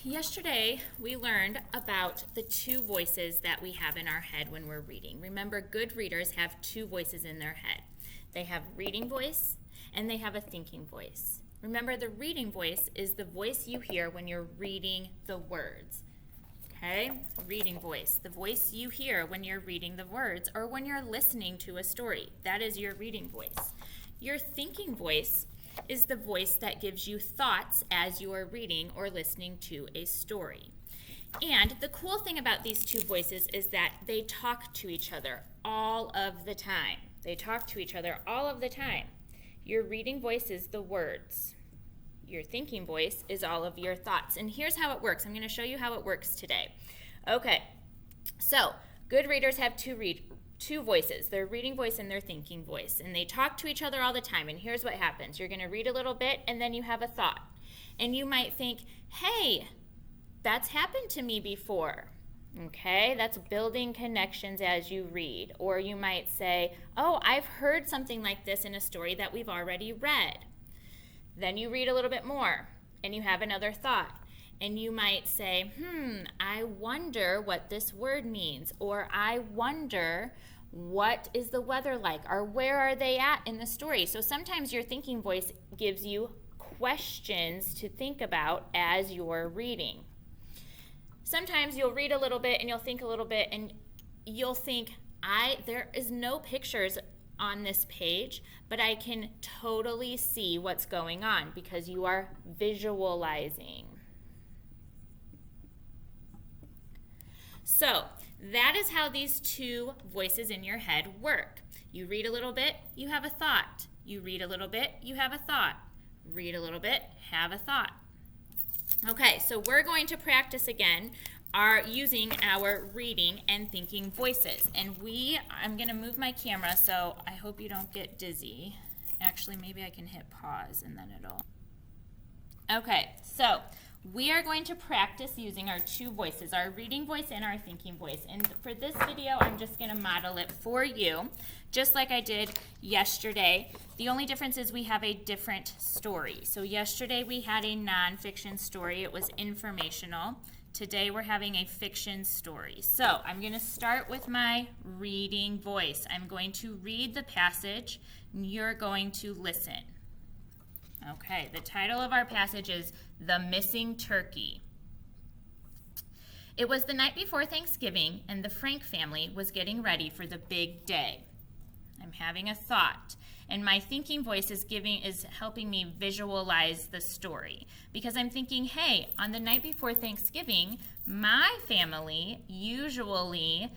yesterday we learned about the two voices that we have in our head when we're reading. Remember, good readers have two voices in their head. They have reading voice and they have a thinking voice. Remember, the reading voice is the voice you hear when you're reading the words. Okay? Reading voice. The voice you hear when you're reading the words or when you're listening to a story. That is your reading voice. Your thinking voice is the voice that gives you thoughts as you are reading or listening to a story. And the cool thing about these two voices is that they talk to each other all of the time. They talk to each other all of the time. Your reading voice is the words. Your thinking voice is all of your thoughts. And here's how it works. I'm going to show you how it works today. Okay, so good readers have two voices, their reading voice and their thinking voice, and they talk to each other all the time. And here's what happens. You're going to read a little bit and then you have a thought. And you might think, hey, that's happened to me before. Okay, that's building connections as you read. Or you might say, oh, I've heard something like this in a story that we've already read. Then you read a little bit more and you have another thought. And you might say, I wonder what this word means. Or I wonder, what is the weather like? Or where are they at in the story? So sometimes your thinking voice gives you questions to think about as you're reading. Sometimes you'll read a little bit and you'll think a little bit and you'll think, there is no pictures on this page, but I can totally see what's going on because you are visualizing. So that is how these two voices in your head work. You read a little bit, you have a thought. You read a little bit, you have a thought. Read a little bit, have a thought. Okay, so we're going to practice again using our reading and thinking voices. And I'm going to move my camera so I hope you don't get dizzy. Actually, maybe I can hit pause and then it'll... Okay, so we are going to practice using our two voices, our reading voice and our thinking voice. And for this video, I'm just going to model it for you, just like I did yesterday. The only difference is we have a different story. So yesterday we had a nonfiction story. It was informational. Today we're having a fiction story. So I'm going to start with my reading voice. I'm going to read the passage, and you're going to listen. Okay, the title of our passage is The Missing Turkey. It was the night before Thanksgiving, and the Frank family was getting ready for the big day. I'm having a thought, and my thinking voice is helping me visualize the story. Because I'm thinking, hey, on the night before Thanksgiving, my family usually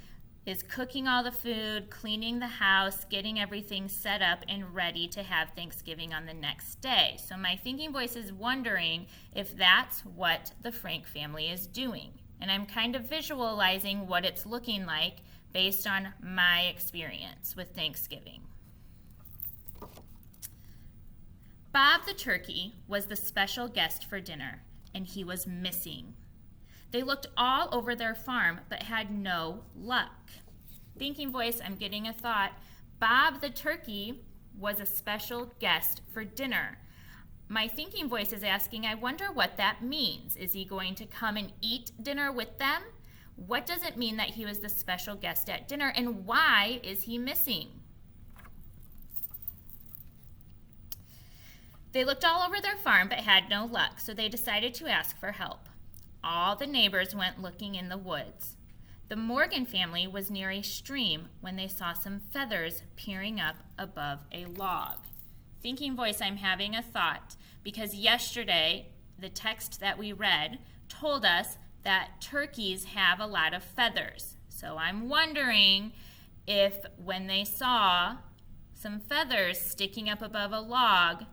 is cooking all the food, cleaning the house, getting everything set up and ready to have Thanksgiving on the next day. So my thinking voice is wondering if that's what the Frank family is doing. And I'm kind of visualizing what it's looking like based on my experience with Thanksgiving. Bob the turkey was the special guest for dinner, and he was missing. They looked all over their farm, but had no luck. Thinking voice, I'm getting a thought. Bob the turkey was a special guest for dinner. My thinking voice is asking, I wonder what that means. Is he going to come and eat dinner with them? What does it mean that he was the special guest at dinner, and why is he missing? They looked all over their farm, but had no luck, so they decided to ask for help. All the neighbors went looking in the woods. The Morgan family was near a stream when they saw some feathers peering up above a log. Thinking voice, I'm having a thought, because yesterday the text that we read told us that turkeys have a lot of feathers. So I'm wondering if when they saw some feathers sticking up above a log,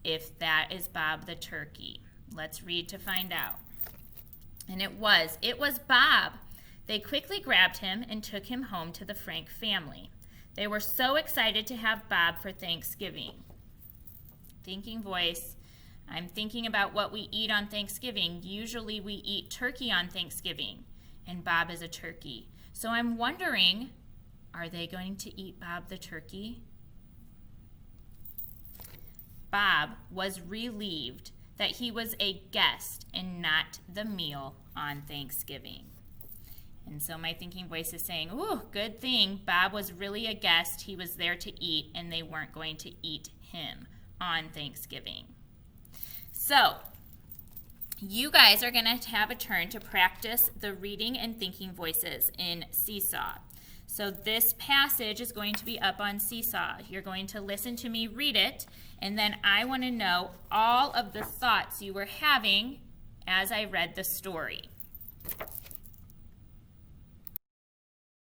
if that is Bob the turkey. Let's read to find out. And it was Bob. They quickly grabbed him and took him home to the Frank family. They were so excited to have Bob for Thanksgiving. Thinking voice, I'm thinking about what we eat on Thanksgiving. Usually we eat turkey on Thanksgiving, and Bob is a turkey. So I'm wondering, are they going to eat Bob the turkey? Bob was relieved that he was a guest and not the meal on Thanksgiving. And so my thinking voice is saying, ooh, good thing Bob was really a guest. He was there to eat, and they weren't going to eat him on Thanksgiving. So you guys are going to have a turn to practice the reading and thinking voices in Seesaw. So this passage is going to be up on Seesaw. You're going to listen to me read it, and then I want to know all of the thoughts you were having as I read the story.